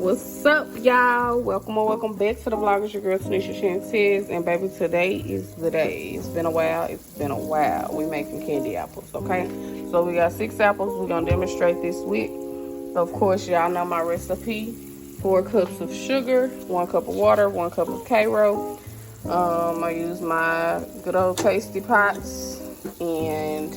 What's up, y'all? Welcome or welcome back to the vlog. It's your girl Tanishashantez, and baby, today is the day. It's been a while. We making candy apples, okay? So we got 6 apples we're gonna demonstrate this week. Of course, y'all know my recipe: 4 cups of sugar, 1 cup of water, 1 cup of Karo. I use my good old tasty pots and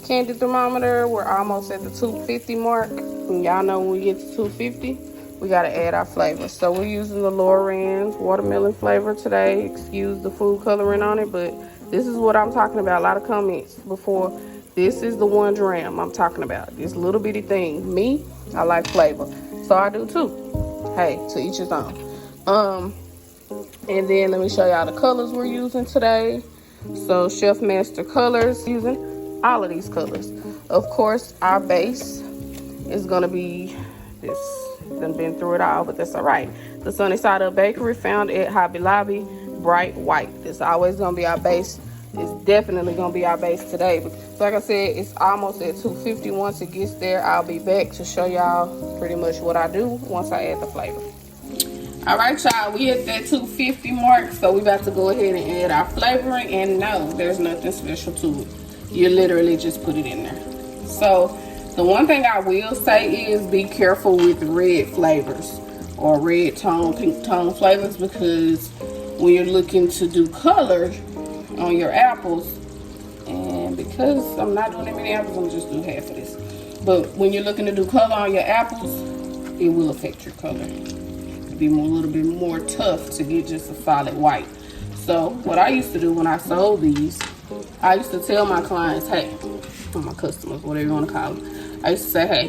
candy thermometer. We're almost at the 250 mark. And y'all know when we get to 250, we gotta add our flavor. So we're using the Lorenz watermelon flavor today. Excuse the food coloring on it, but this is what I'm talking about. A lot of comments before. This is the 1 gram I'm talking about. This little bitty thing. Me, I like flavor, so I do too. Hey, to each his own. And then let me show y'all the colors we're using today. So Chef Master Colors, using all of these colors. Of course, our base is gonna be this. Done been through it all, but that's all right. The Sunny Side Up Bakery, found at Hobby Lobby, bright white. It's always gonna be our base. It's definitely gonna be our base today. But like I said, it's almost at 250. Once it gets there, I'll be back to show y'all pretty much what I do once I add the flavor. All right, y'all, we at that 250 mark, so we about to go ahead and add our flavoring. And no, there's nothing special to it. You literally just put it in there. So the one thing I will say is be careful with red flavors or red tone, pink tone flavors, because when you're looking to do color on your apples, and because I'm not doing that many apples, I'm just doing half of this. But when you're looking to do color on your apples, it will affect your color. It'll be a little bit more tough to get just a solid white. So what I used to do when I sold these, I used to tell my clients, hey, or my customers, whatever you want to call them, I used to say, hey,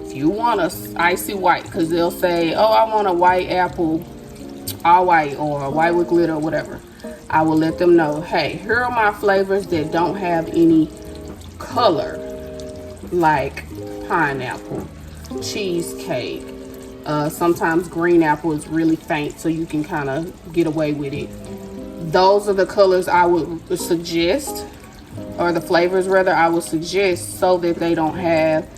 if you want a icy white, because they'll say, oh, I want a white apple, all white, or a white with glitter, or whatever. I will let them know, hey, here are my flavors that don't have any color, like pineapple, cheesecake. Sometimes green apple is really faint, so you can kind of get away with it. Those are the colors I would suggest, or the flavors rather I would suggest, so that they don't have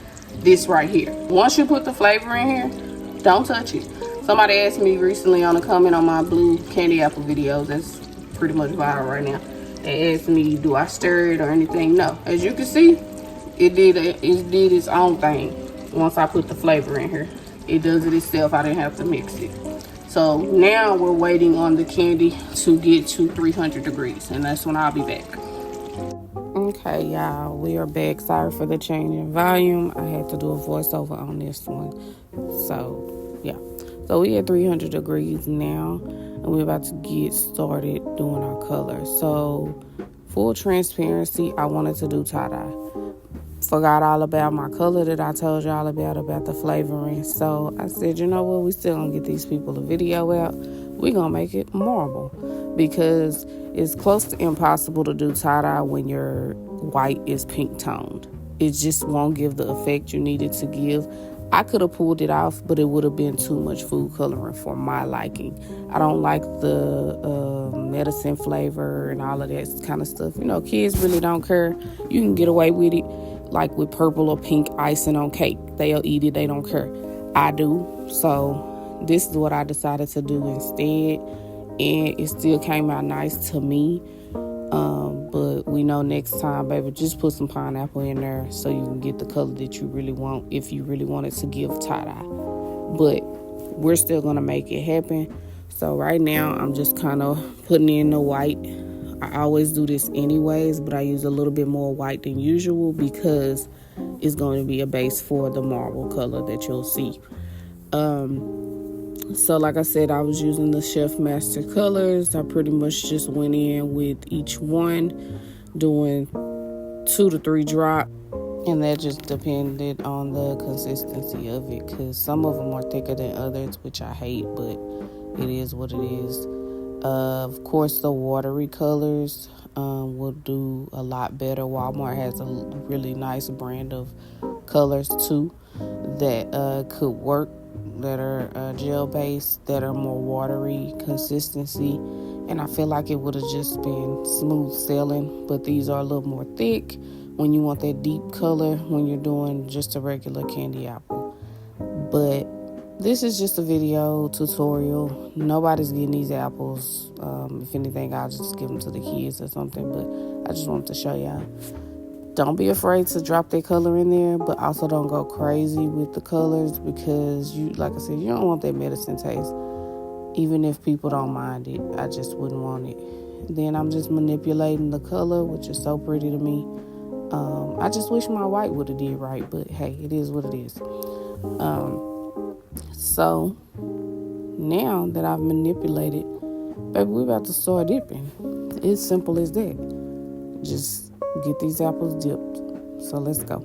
this right here. Once you put the flavor in here, don't touch it. Somebody asked me recently on a comment on my blue candy apple videos, that's pretty much viral right now. They asked me, do I stir it or anything? No. As you can see, it did its own thing. Once I put the flavor in here, it does it itself. I didn't have to mix it. So now we're waiting on the candy to get to 300 degrees, and that's when I'll be back. Okay, y'all, we are back. Sorry for the change in volume. I had to do a voiceover on this one. So, yeah. So we at 300 degrees now, and we're about to get started doing our color. So, full transparency, I wanted to do tie-dye. Forgot all about my color that I told y'all about the flavoring. So I said, you know what, we still gonna get these people a video out. We gonna make it marble, because it's close to impossible to do tie-dye when your white is pink toned. It just won't give the effect you needed to give. I could have pulled it off, but it would have been too much food coloring for my liking. I don't like the medicine flavor and all of that kind of stuff. You know, kids really don't care. You can get away with it, like with purple or pink icing on cake. They'll eat it, they don't care. I do. So this is what I decided to do instead, and it still came out nice to me. But we know next time, baby, just put some pineapple in there so you can get the color that you really want, if you really want it to give tie-dye. But we're still gonna make it happen. So right now I'm just kind of putting in the white. I always do this anyways, but I use a little bit more white than usual because it's going to be a base for the marble color that you'll see. So like I said, I was using the Chef Master Colors. I pretty much just went in with each one, doing 2 to 3 drops. And that just depended on the consistency of it, because some of them are thicker than others, which I hate, but it is what it is. Of course, the watery colors will do a lot better. Walmart has a really nice brand of colors too that could work, that are gel based, that are more watery consistency, and I feel like it would have just been smooth sailing. But these are a little more thick when you want that deep color when you're doing just a regular candy apple. But This is just a video tutorial. Nobody's getting these apples. If anything, I'll just give them to the kids or something, but I just wanted to show y'all. Don't be afraid to drop that color in there, but also don't go crazy with the colors, because you, like I said, you don't want that medicine taste. Even if people don't mind it, I just wouldn't want it. Then I'm just manipulating the color, which is so pretty to me. I just wish my white would have did right, but hey, it is what it is. So now that I've manipulated, baby, we're about to start dipping. It's simple as that. Just get these apples dipped. So let's go.